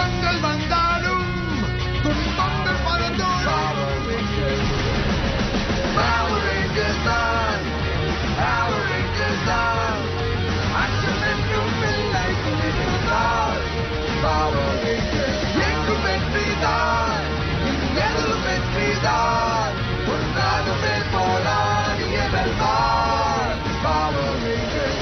துன்பங்கள் வந்தாலும் துன்பங்கள் பறந்தோடும் Power Rangers தான் Power Rangers தான் அச்சம் என்றும் இல்லை துணிவுதான் Power Rangers எங்கும் வெற்றிதான் இங்கெல்லாம் வெற்றிதான் உன்னாலுமே போராடிய வெல்வார் Power Rangers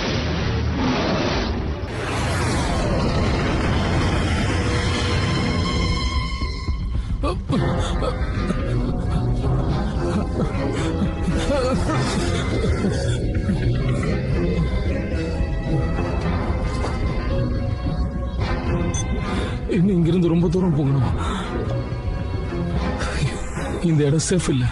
இன்னும் இங்கிருந்து ரொம்ப தூரம் போகணும். இந்த இடம் சேஃப் இல்ல.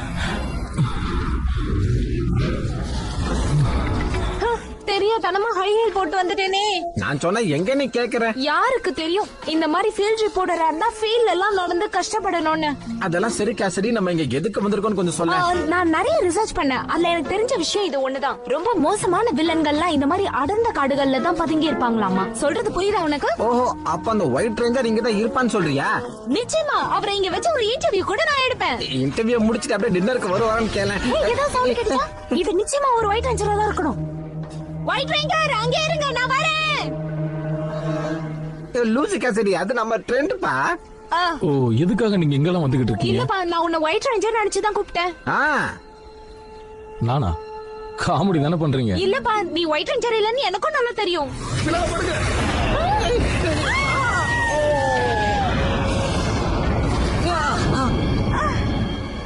தெரியாதனமா ஹை ஹீல் போட்டு வந்துட்டேனே. நான் சொன்ன எங்க நீ கேக்குற? யாருக்கு தெரியும் இந்த மாதிரி ஃபீல்ட் ரிப்போர்ட்டரா இருந்தா ஃபீல்ட் எல்லாம் நடந்து கஷ்டப்படணும்னு. அதெல்லாம் சரி கேசரி, நம்ம இங்க எதுக்கு வந்திருக்கோம்னு கொஞ்சம் சொல்ல. நான் நிறைய ரிசர்ச் பண்ணேன். அதுல எனக்கு தெரிஞ்ச விஷயம் இது ஒண்ணுதான். ரொம்ப மோசமான வில்லன்கள்லாம் இந்த மாதிரி அடர்ந்த காடுகள்ல தான் பதுங்கி இருப்பாங்களாமா. சொல்றது புரியுதா உனக்கு? ஓஹோ, அப்ப அந்த ஒயிட் ரேஞ்சர் இங்க தான் இருப்பான்னு சொல்றியா? நிச்சயமா. அவரை இங்க வச்சு ஒரு இன்டர்வியூ கூட நான் எடுப்பேன். இன்டர்வியூ முடிச்சிட்டு அப்படியே டின்னருக்கு வருவான்னு கேளேன். ஏதோ சவுண்ட் கேட்டா? இது நிச்சயமா ஒரு ஒயிட் ரேஞ்சரா தான் இருக்கணும். ஒயிட் ரேஞ்சர் அங்கே இருங்க, நான் வரேன். லூசி கேசரி, அது நம்ம ட்ரெண்ட் பா. ஓ, எதுக்காக நீங்க எங்கெல்லாம் வந்துகிட்டு இருக்கீங்க? இல்லப்பா, நான் உன்னை ஒயிட் ரேஞ்சர் நினைச்சு தான் கூப்பிட்டேன். நானா? காமெடி தானே பண்றீங்க? இல்லப்பா, நீ ஒயிட் ரேஞ்சர் இல்லன்னு எனக்கும் நல்லா தெரியும்.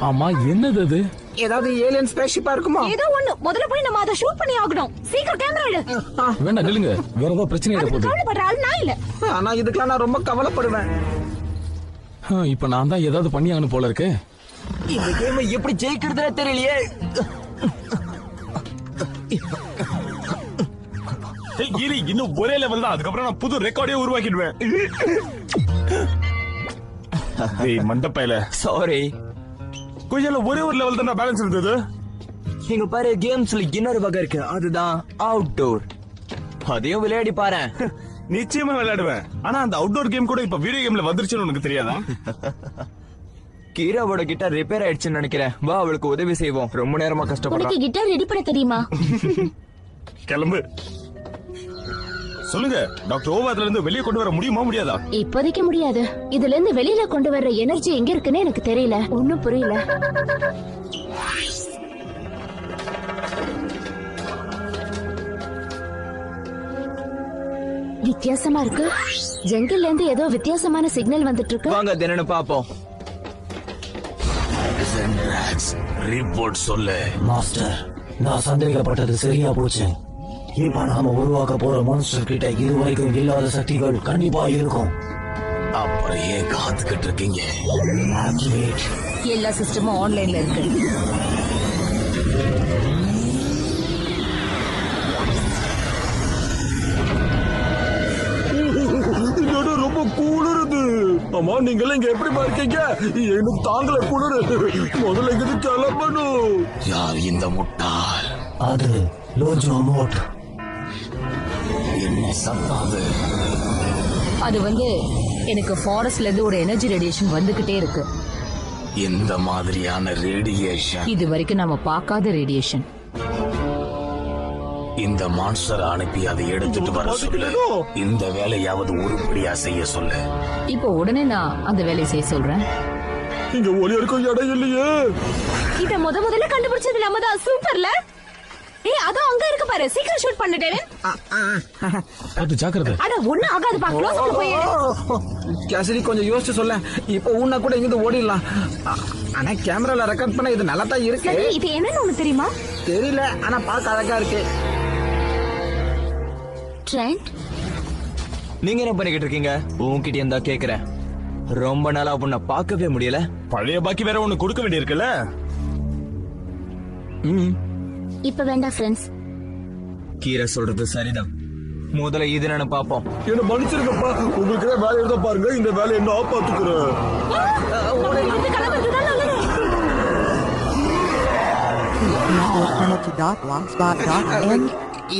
ஆமா, என்னது அது? ஏதாவது ஏலியன் ஸ்பேஸ்ஷிப்பா இருக்குமா? ஏதோ ஒண்ணு. முதல்ல போய் நம்ம அதை ஷூட் பண்ணி ஆகணும். சீக்கிரம் கேமரா எடு. வேண்டாம், நில்லுங்க. வேற ஏதோ பிரச்சனை ஆயிட போகுது. கவலைப்படுற ஆள் நான் இல்ல. ஆனா இதுக்கெல்லாம் நான் ரொம்ப கவலைப்படுவேன். இப்ப நான் தான் ஏதாவது பண்ணி ஆகணும் போல இருக்கு. இந்த கேம் எப்படி ஜெயிக்கிறதுனே தெரியலையே. இன்னும் ஒரே லெவல் தான். அதுக்கப்புறம் நான் புது ரெக்கார்டே உருவாக்கிடுவேன். மண்டப்பையில சாரி, கொஞ்சம் ஒரே ஒரு லெவல் தான் பேலன்ஸ் இருந்தது. நீங்க பாரு, கேம்ஸ்ல இன்னொரு வகை இருக்கு, அதுதான் அவுட்டோர். அதையும் விளையாடி பாரு. நிச்சயமா விளையாடுவேன். ஆனா அந்த அவுட்டோர் கேம் கூட இப்ப வீடியோ கேம்ல வந்துருச்சுன்னு உனக்கு தெரியாதா? கீராவோட கிட்டார் ரிப்பேர் ஆயிடுச்சுன்னு நினைக்கிறேன். வா, அவளுக்கு உதவி செய்வோம். ரொம்ப நேரமா கஷ்டப்படுறா. உனக்கு கிட்டார் ரெடி பண்ண தெரியுமா? கிளம்பு. சொல்லுங்க டாக்டர், ஓவாதுல இருந்து வெளியே கொண்டு வர முடியுமா முடியாதா? இப்போதைக்கு முடியாது. இதுல இருந்து வெளியில கொண்டு வர்ற எனர்ஜி எங்க இருக்குன்னு எனக்கு தெரியல. ஒன்னும் புரியல. வித்தியாசமா இருக்கு. ஜங்கிள்ல இருந்து ஏதோ வித்தியாசமான சிக்னல் வந்துட்டு இருக்கு. வாங்க தினனு பாப்போம். ரிப்போர்ட் சொல்லு. மாஸ்டர், நான் சந்தேகப்பட்டது சரியா போச்சு. இப்ப நாம உருவாக்க போற மான்ஸ்டர் கிட்ட இதுவரைக்கும் இல்லாத சக்திகள் கண்டிப்பா இருக்கும். அப்புறம் ஏன் காத்துக்கிட்டு இருக்கீங்க? எல்லா சிஸ்டமும் ஆன்லைன்ல இருக்கு. ரொம்ப குளிருது. ஆமா, நீங்க இங்க எப்படி இருக்கீங்க? எனக்கு தாங்கல குளிரு. முதல்ல இங்க கிளம்பணும். யார் இந்த முட்டாள்? அது லோஜோ மோட். என்ன சத்தாது? அது எனக்கு ஃபாரஸ்ட்ல இருந்து ஒரு எனர்ஜி ரேடியேஷன் வந்துகிட்டே இருக்கு. இந்த மாதிரியான ரேடியேஷன் இது வரைக்கும் நாம பார்க்காத ரேடியேஷன். இந்த மான்ஸ்டர் அனுப்பி அதை எடுத்துட்டு வர சொல்லு. இந்த வேலையாவது உருப்படியா செய்ய சொல்லு. இப்போ உடனே நான் அந்த வேலையை செய்ய சொல்றேன். இங்க ஒளி இருக்கும் இடம் இல்லையே. இத முதல்ல கண்டுபிடிச்சது நம்ம தான். சூப்பர்ல. அதோ அங்க இருக்கு பாரு. சீக்கிரம் ஷூட் பண்ணிட்டேன். அது ஜாக்கிரதை. அட ஒண்ணு ஆகாது பா. க்ளோஸ் அப்ல போய் கேசரி, கொஞ்சம் யோசிச்சு சொல்ல. இப்போ உன்ன கூட இங்க ஓடிடலாம். ஆனா கேமரால ரெக்கார்ட் பண்ண இது நல்லா தான் இருக்கு. சரி, இது என்னன்னு உனக்கு தெரியுமா? தெரியல, ஆனா பார்க்க அழகா இருக்கு. ட்ரெண்ட், நீங்க என்ன பண்ணிக்கிட்டு இருக்கீங்க? உன்கிட்ட இருந்தா கேக்குறேன். ரொம்ப நாளா உன்னை பார்க்கவே முடியல. பழைய பாக்கி வேற ஒண்ணு கொடுக்க வேண்டியிருக்குல்ல. இப்ப வேண்டாம் ஃப்ரெண்ட்ஸ். கீரை சொல்றது சரிதான். முதல்ல இது என்ன பாப்போம். என்ன மன்னிச்சிருக்கப்பா, உங்களுக்கு வேலை இருந்தா பாருங்க. இந்த வேலை என்ன பாத்துக்கிறேன்.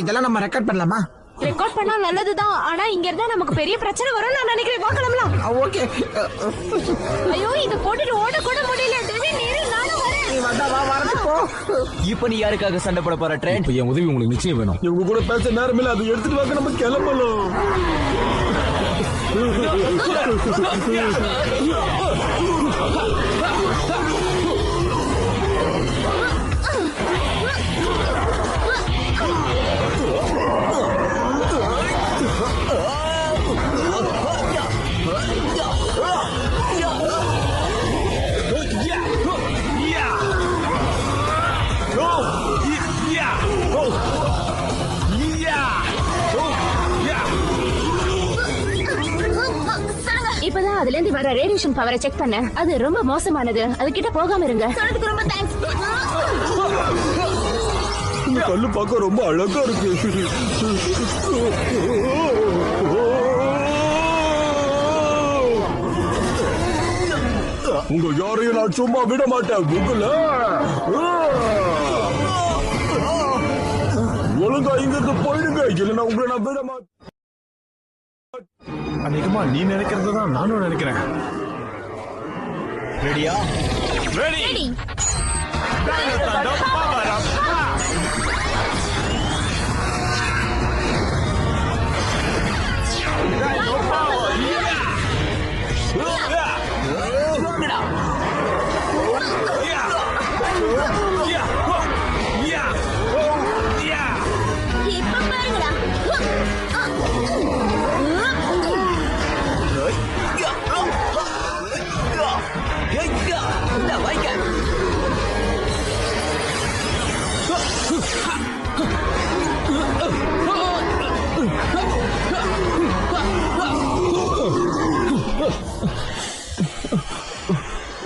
இதெல்லாம் நம்ம ரெக்கார்ட் பண்ணலாமா? ரெக்கார்ட் பண்ணா நல்லதுதான், ஆனா இங்க இருந்தா நமக்கு பெரிய பிரச்சனை வரும் நான் நினைக்கிறேன். பார்க்கலாம்லாம். ஓகே ஐயோ இத போட்டுட்டு ஓட கூட முடியல. டேவிட் நீரு நானும் வரேன். நீ வந்தா வா, வரது போ. இப்ப நீ யாருக்காக சண்டை போட போற ட்ரெண்ட்? இப்ப என் உதவி உங்களுக்கு நிச்சயம் வேணும். இவங்க கூட பேச நேரம் இல்ல, அதை எடுத்துட்டு வாங்க, நம்ம கிளம்பலாம். இப்பதான் அதுல இருந்து வர ரேடியேஷன் பவரை செக் பண்ண. அது ரொம்ப மோசமானது. அது கிட்ட போகாம இருங்க. சொன்னதுக்கு ரொம்ப தேங்க்ஸ். இந்த கல்லு பார்க்க ரொம்ப அழகா இருக்கு. உங்க யாரையும் நான் சும்மா விட மாட்டேன். உங்கள ஒழுங்கா இங்கிருந்து போயிடுங்க, இல்லைன்னா உங்களை நான் விட மாட்டேன். அநேகமா நீ நினைக்கிறது தான் நானும் நினைக்கிறேன். ரெடியா? ரெடி. இப்ப பாருங்கடா.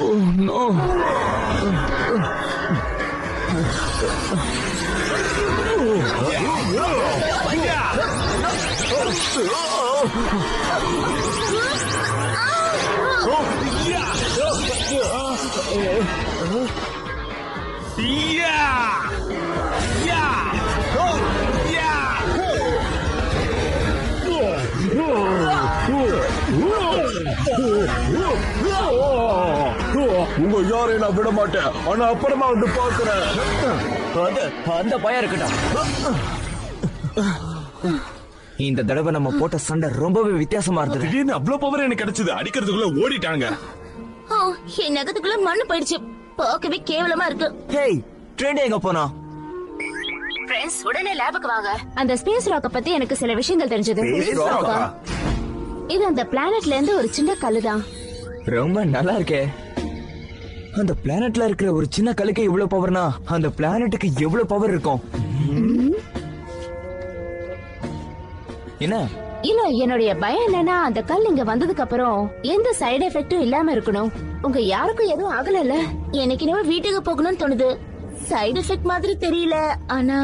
Oh no. உங்க யாரையும் நான் விட மாட்டேன், ஆனா அப்புறமா வந்து பாக்குறேன். அந்த பயம் இருக்கட்டும். இந்த தடவை நம்ம போட்ட சண்டை ரொம்பவே வித்தியாசமா இருந்தது. திடீர்னு அவ்வளவு பவர் எனக்கு கிடைச்சது. அடிக்கிறதுக்குள்ள ஓடிட்டாங்க. என் நகத்துக்குள்ள மண்ணு போயிடுச்சு. பார்க்கவே கேவலமா இருக்கு. ஹேய், ட்ரெண்ட் எங்க போனா? ஃப்ரெண்ட்ஸ் உடனே லேபுக்கு வாங்க. அந்த ஸ்பேஸ் ராக்க பத்தி எனக்கு சில விஷயங்கள் தெரிஞ்சது. இது அந்த பிளானட்ல இருந்து ஒரு சின்ன கல்லுதான். ரொம்ப நல்லா இருக்கே. அந்த பிளானட்ல இருக்கிற ஒரு சின்ன கல்லுக்கு இவ்வளவு பவர்னா அந்த பிளானட்டுக்கு எவ்வளவு பவர் இருக்கும்? என்ன இல்ல, என்னுடைய பயம் என்னன்னா அந்த கல் இங்க வந்ததுக்கு அப்புறம் எந்த சைடு எஃபெக்டும் இல்லாம இருக்கணும். உங்க யாருக்கும் எதுவும் ஆகல. எனக்கு இனிமே வீட்டுக்கு போகணும்னு தோணுது. சைடு எஃபெக்ட் மாதிரி தெரியல, ஆனா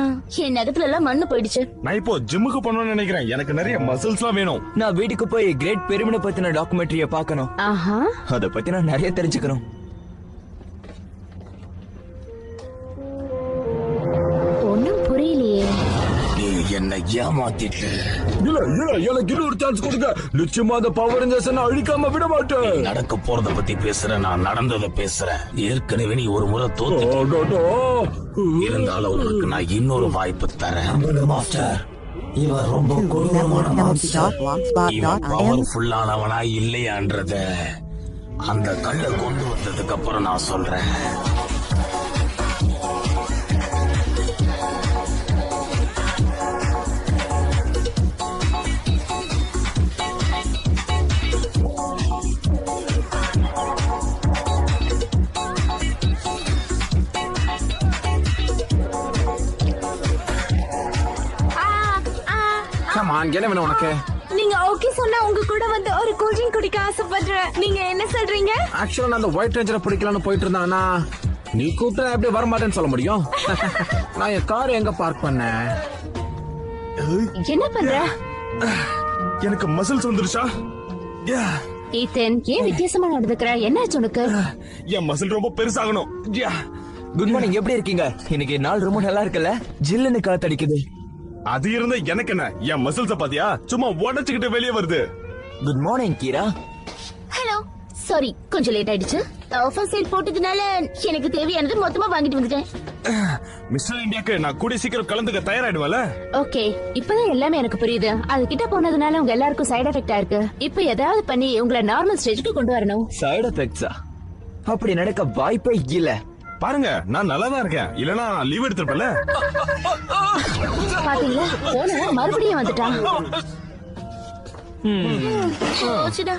என் நகத்துல எல்லாம் மண்ணு போயிடுச்சு. நான் இப்போ ஜிம்முக்கு போகணும்னு நினைக்கிறேன். எனக்கு நிறைய மசில்ஸ் எல்லாம் வேணும். நான் வீட்டுக்கு போய் கிரேட் பெருமிட பத்தின டாக்குமெண்ட்ரிய பார்க்கணும். ஆஹா, அத பத்தி நான் நிறைய தெரிஞ்சுக்கணும். ஒண்ணும் புரியலையே. நீ என்ன ஏமாத்திட்டு. இல்ல இல்ல, எனக்கு இன்னொரு சான்ஸ் கொடுங்க. நிச்சயமா அந்த பவர் இன்ஜெக்ஷன் அழிக்காம விட மாட்டேன். நடக்க போறத பத்தி பேசுறேன், நான் நடந்ததை பேசுறேன். ஏற்கனவே நீ ஒரு முறை தோத்து இருந்தாலும் உனக்கு நான் இன்னொரு வாய்ப்பு தரேன். மாஸ்டர், இவர் ரொம்ப கொடூரமான மான்ஸ்டர். இவன் பவர்ஃபுல்லானவனா இல்லையான்றத அந்த கல்லை கொண்டு வந்ததுக்கு அப்புறம் நான் சொல்றேன். என்ன வேணும் உனக்கு? நீங்க ஓகே சொன்னா உங்க கூட வந்து ஒரு கூல் ட்ரிங்க் குடிக்க ஆசைப்படுறேன். நீங்க என்ன சொல்றீங்க? ஆக்சுவலா நான் அந்த ஒயிட் ரேஞ்சரை பிடிக்கலாம்னு போயிட்டு இருந்தானா, நீ கூப்பிட்டா எப்படி வர மாட்டேன்னு சொல்ல முடியும்? நான் என் கார் எங்க பார்க் பண்ணேன்? என்ன பண்ற? எனக்கு மசில்ஸ் வந்துருச்சா? ஈத்தன், ஏன் வித்தியாசமா நடந்துக்கிற? என்னாச்சு உனக்கு? என் மசில் ரொம்ப பெருசாகணும். குட் மார்னிங், எப்படி இருக்கீங்க? இன்னைக்கு நாள் ரொம்ப நல்லா இருக்குல்ல? ஜில்லுன்னு காத்தடிக்குது. அது இருந்த எனக்கு என்ன, என் மசில்ஸ பாத்தியா சும்மா உடைச்சுக்கிட்டு வெளியே வருது. Good morning Keera. Hello, sorry கொஞ்சம் லேட் ஆயிடுச்சு. ஆஃபர் சேல் போட்டதுனால எனக்கு தேவையானது மொத்தமா வாங்கிட்டு வந்துட்டேன். மிஸ்டர் இந்தியாக்கு நான் கூடிய சீக்கிரம் கலந்துக்க தயாராயிடுவல. ஓகே, இப்பதான் எல்லாமே எனக்கு புரியுது. அது கிட்ட போனதுனால உங்க எல்லாருக்கும் சைடு எஃபெக்ட் ஆயிருக்கு. இப்ப ஏதாவது பண்ணி உங்களை நார்மல் ஸ்டேஜ்க்கு கொண்டு வரணும். சைடு எஃபெக்ட்ஸா? அப்படி நடக்க வாய்ப்பே இல்ல. பாருங்க, நான் நல்லா தான் இருக்கேன். இல்லனா லீவ் எடுத்துப்பல. பாத்தீங்களா, போன மறுபடியும் வந்துட்டான். போச்சுடா.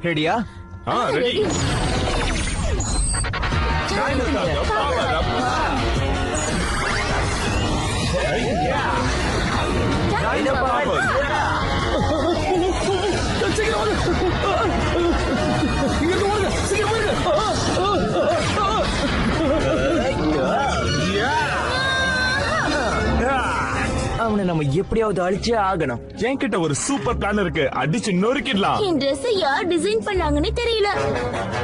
ரெடியா? ரெடி. அவனை நம்ம எப்படியாவது அழிச்சே ஆகணும். என்கிட்ட ஒரு சூப்பர் பிளான் இருக்கு. அடிச்சு நொறுக்கிடலாம். இந்த Dress யார் டிசைன் பண்ணாங்கன்னு தெரியல.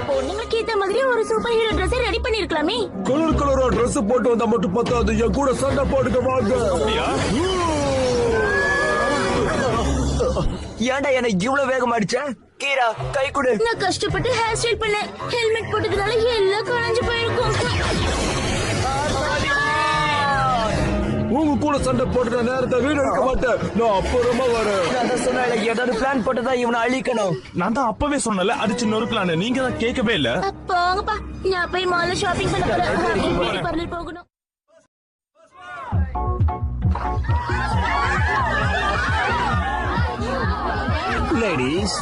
பொண்ணுங்களுக்கு ஏத்த மாதிரி ஒரு சூப்பர் ஹீரோ Dress ரெடி பண்ணிருக்கலாமே. கலர் கலரா Dress போட்டு வந்தா மட்டும் பத்தாது, என் கூட சண்டை போட்டுக்க வாங்க. ஏன்டா என்ன இவ்வளவு வேகமா அடிச்ச? கீரா, கை கொடு. நான் கஷ்டப்பட்டு ஹேர் ஸ்டைல் பண்ணேன். ஹெல்மெட் போட்டதுனால எல்லாம் களைஞ்சு போயிருக்கும். உங்க கூட சண்டை போட்டு நேரத்தை வீடு எடுக்க மாட்டேன். நான் அப்புறமா வரேன். நான் சொன்ன ஏதாவது பிளான் போட்டதா இவனை அழிக்கணும். நான் தான் அப்பவே சொன்னல அடிச்சு நொறுக்கலான்னு. நீங்க தான் கேட்கவே இல்ல. போங்கப்பா, நான் போய் மால்ல ஷாப்பிங் பண்ண போறேன். பார்லர் போகணும். லேடிஸ்,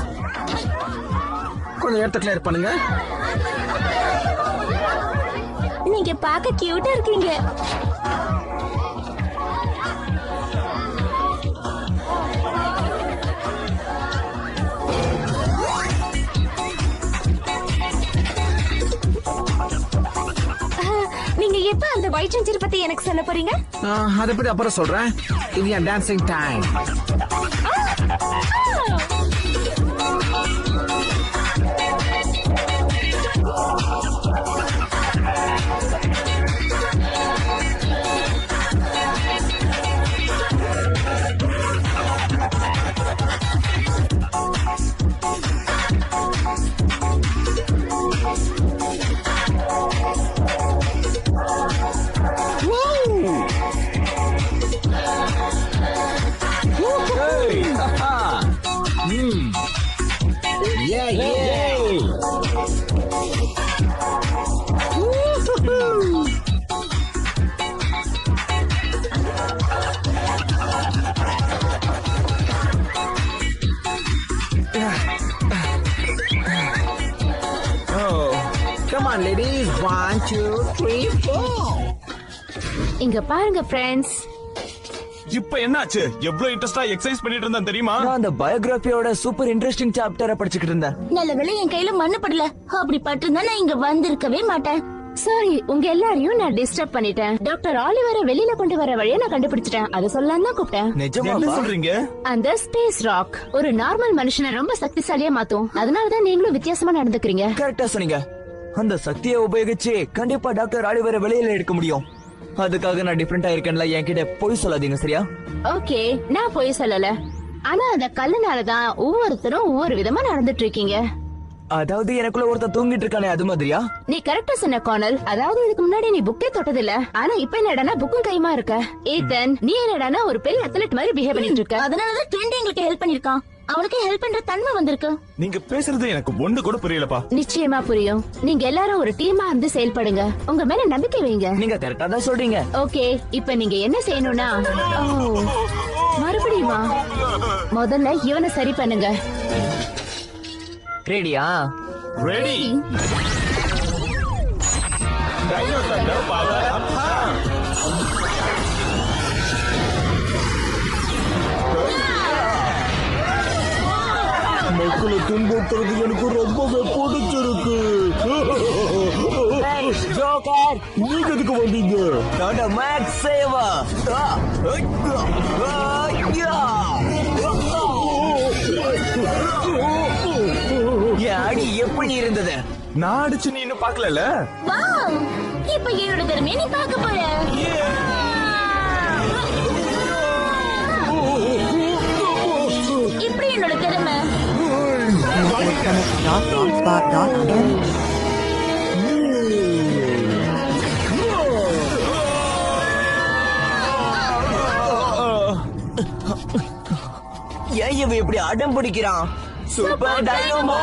கொஞ்சம் இடத்த கிளியர் பண்ணுங்க. நீங்க பார்க்க கியூட்டா இருக்கீங்க. நீங்க எப்ப அந்த ஒயிட் செஞ்சர் பத்தி எனக்கு சொல்ல போறீங்க? அதை பத்தி அப்புறம் சொல்றேன். இது என் dancing time. Come on, ladies. 1, 2, 3, 4. இங்க பாருங்க ஃப்ரெண்ட்ஸ். இப்ப என்னாச்சு? எவ்வளவு இன்ட்ரெஸ்டா எக்ஸசைஸ் பண்ணிட்டு இருந்தா தெரியுமா? நான் அந்த பயோகிராஃபியோட சூப்பர் இன்ட்ரெஸ்டிங் சாப்டரை படிச்சுக்கிட்டு இருந்தேன். நல்ல வேளை என் கையில மண்ணு படல. அப்படி பட்டிருந்தா நான் இங்க வந்திருக்கவே மாட்டேன். சாரி, உங்க எல்லாரையும் நான் டிஸ்டர்ப் பண்ணிட்டேன். டாக்டர் ஆலிவரை வெளியில கொண்டு வர வழியை நான் கண்டுபிடிச்சிட்டேன். அதை சொல்லலாம் தான் கூப்பிட்டேன். என்ன சொல்றீங்க? அந்த ஸ்பேஸ் ராக் ஒரு நார்மல் மனுஷனை ரொம்ப சக்திசாலியா மாத்தும். அதனாலதான் நீங்களும் வித்தியாசமா நடந்துக்கிறீங்க. கரெக்டா சொன்னீங்க. அந்த சக்தியை உபயோகிச்சு கண்டிப்பா டாக்டர் ஆலிவரை வெளியில எடுக்க முடியும். அதுக்காக நான் டிஃபரெண்டா இருக்கேன்ல, என்கிட்ட பொய் சொல்லாதீங்க சரியா? ஓகே, நான் பொய் சொல்லல. ஆனா அந்த கல்லுனாலதான் ஒவ்வொருத்தரும் ஒவ்வொரு விதமா நடந்துட்டு இருக்கீங்க. அதாவது எனக்குள்ள ஒருத்தன் தூங்கிட்டு இருக்கானே, அது மாதிரியா? நீ கரெக்டா சொன்ன கார்னல். அதாவது இதுக்கு முன்னாடி நீ புக்கே தொட்டதில்ல. ஆனா இப்ப என்னடானா புக்கும் கைமா இருக்க. ஈத்தன், நீ என்னடானா ஒரு பெரிய அத்லெட் மாதிரி பிஹேவ் பண்ணிட்டு இருக்க. அதனாலதான் ட்ரெண்ட் எங்களுக்கு ஹெல்ப் பண்ணிருக்கான். அவனுக்கு ஹெல்ப் பண்ற தன்மை வந்திருக்கு. நீங்க பேசுறது எனக்கு ஒண்ணு கூட புரியலப்பா. நிச்சயமா புரியும். நீங்க எல்லாரும் ஒரு டீமா இருந்து செயல்படுங்க. உங்க மேல நம்பிக்கை வைங்க. நீங்க கரெக்டா தான் சொல்றீங்க. ஓகே, இப்ப நீங்க என்ன செய்யணும்னா, மறுபடியுமா முதல்ல இவனை சரி பண்ணுங்க. ரெடியா? ரெடி. மக்களை துன்புறுத்துறது எனக்கு ரொம்பவே பிடிச்சிருக்கு. ஜோக்கர், நீங்க எதுக்கு வந்தீங்க? மேக்ஸ் சேவா. அடி எப்படி இருந்தது? நான் அடிச்சு நீ இன்னும் பாக்கல. வாவ், இப்ப என்னோட திறமையை நீ பார்க்க போற. ஏன் இவன் இப்படி அடம் பிடிக்கிறான்? Super dynamo!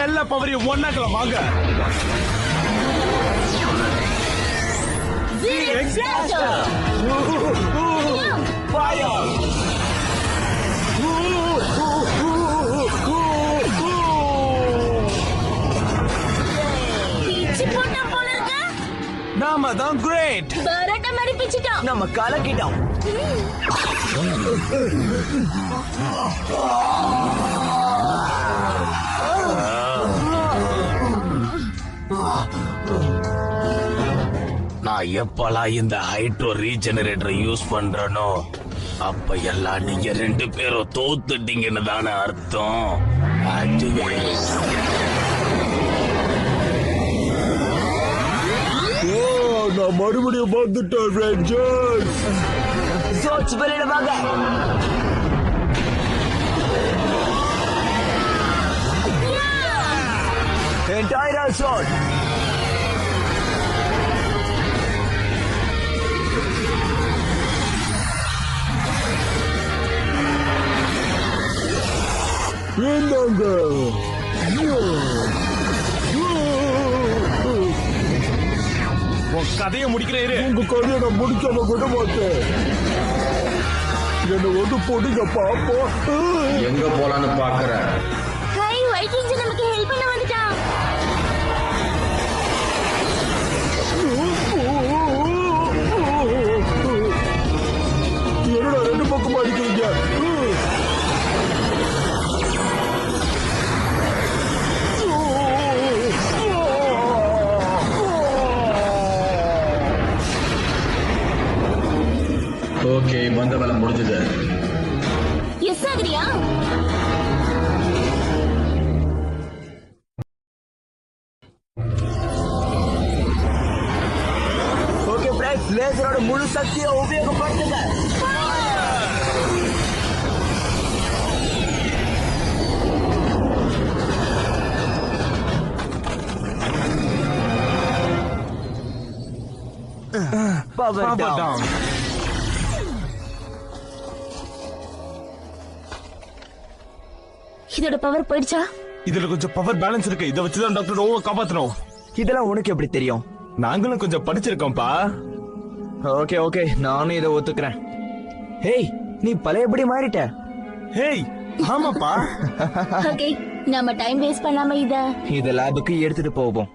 எல்லா பவரையும் ஒன்னாக்கலாம் வாங்க. நாம தான் கிரேட். நம்ம கலக்கிட்டோம். நான் எப்பலாம் இந்த ஹைட்ரோ ரீஜெனரேட்டரை யூஸ் பண்றனோ அப்ப எல்லாம் நீங்க 2 பேரும் தோத்துட்டீங்கன்னு தானே அர்த்தம். நான் மறுபடியும் வந்துட்டேன் ரேஞ்சர்ஸ். சோட்ஸ் வெளியிடுவாங்க. Entire sword. என்னங்க உன் கதையை முடிக்கிறேன். உங்க கதையை நான் முடிக்காம விட மாட்டேன். என்ன வந்து போடுங்க பாப்போம். எங்க போலான்னு பாக்குற? ஹாய் ஒயிட் ரேஞ்சர் நமக்கு ஹெல்ப் பண்ண வந்துட்டான். என்னடா 2 பக்கமா அடிக்கிறீங்க? ஓகே, வந்த வேலை முடிஞ்சது. எஸ் ஆகிரியா? ஓகே ஃப்ரெண்ட்ஸ், லேசரோட முழு சக்தியை உபயோகப்படுத்துங்க. Power down. இதோட பவர் போயிடுச்சா? இதுல கொஞ்சம் பவர் பேலன்ஸ் இருக்கு. இதை வச்சுதான் டாக்டர் ஓவ காப்பாத்தணும். இதெல்லாம் உனக்கு எப்படி தெரியும்? நாங்களும் கொஞ்சம் படிச்சிருக்கோம்ப்பா. ஓகே ஓகே, நானும் இதை ஒத்துக்கிறேன். ஹேய், நீ பழையபடி மாறிட்ட. ஹேய், ஆமாப்பா. ஓகே, நாம டைம் வேஸ்ட் பண்ணாம இத லேபுக்கு எடுத்துட்டு போவோம்.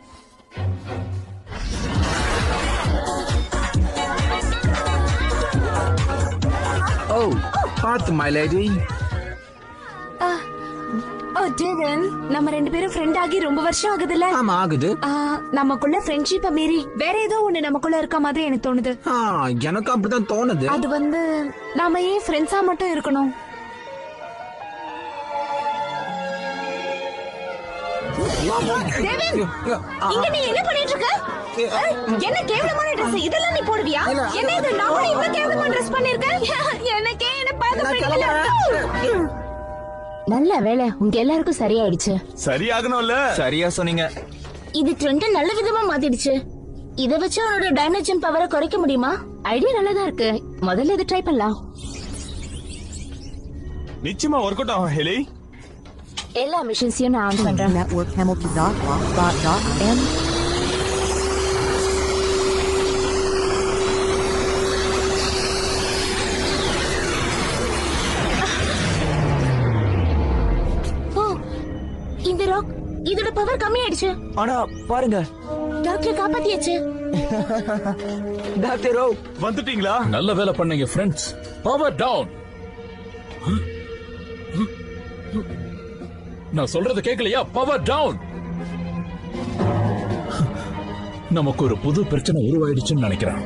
ஓ, பாத்து மை லேடி. ஓ டேவன், நம்ம 2 பேரும் ஃப்ரெண்ட் ஆகி ரொம்ப வருஷம் ஆகுதுல்ல? ஆமா ஆகுது. நமக்குள்ள ஃப்ரெண்ட்ஷிப்ப மீறி வேற ஏதோ ஒண்ணு நமக்குள்ள இருக்க மாதிரி எனக்கு தோணுது. எனக்கு அப்படிதான் தோணுது. அது வந்து நாம ஏன் ஃப்ரெண்ட்ஸா மட்டும் இருக்கணும்? டேவன், இங்க நீ என்ன பண்ணிட்டு இருக்க? என்ன கேவலமான Dress இதெல்லாம் நீ போடுவியா? என்ன இது, நான் கூட இவ்வளவு கேவலமான Dress பண்ணிருக்கேன்? எனக்கே என்ன பார்க்க பிடிக்கல. நல்ல வேளை உங்க எல்லாருக்கும் சரியாயிடுச்சு. சரியாகணும்ல? சரியா சொன்னீங்க. இது ட்ரெண்ட் நல்ல விதமா மாத்திடுச்சு. இத வச்சு அவனோட டைமென்ஷன் பவரை குறைக்க முடியுமா? ஐடியா நல்லதா இருக்கு. முதல்ல இதை ட்ரை பண்ணலாம். நிச்சயமா ஒர்க் அவுட் ஆகும் ஹெலி. எல்லா மிஷின்ஸையும் நான் ஆன் பண்றேன். இந்த ராக், இதோட பவர் கம்மி ஆயிடுச்சு. ஆனா பாருங்க, டாக்டர் காப்பாத்தியாச்சு. டாக்டர் ஓ வந்துட்டீங்களா? நல்ல வேலை பண்ணீங்க ஃப்ரெண்ட்ஸ். Power down. நான் சொல்றது கேட்கலையா? Power down. நமக்கு ஒரு புது பிரச்சனை உருவாயிடுச்சுன்னு நினைக்கிறேன்.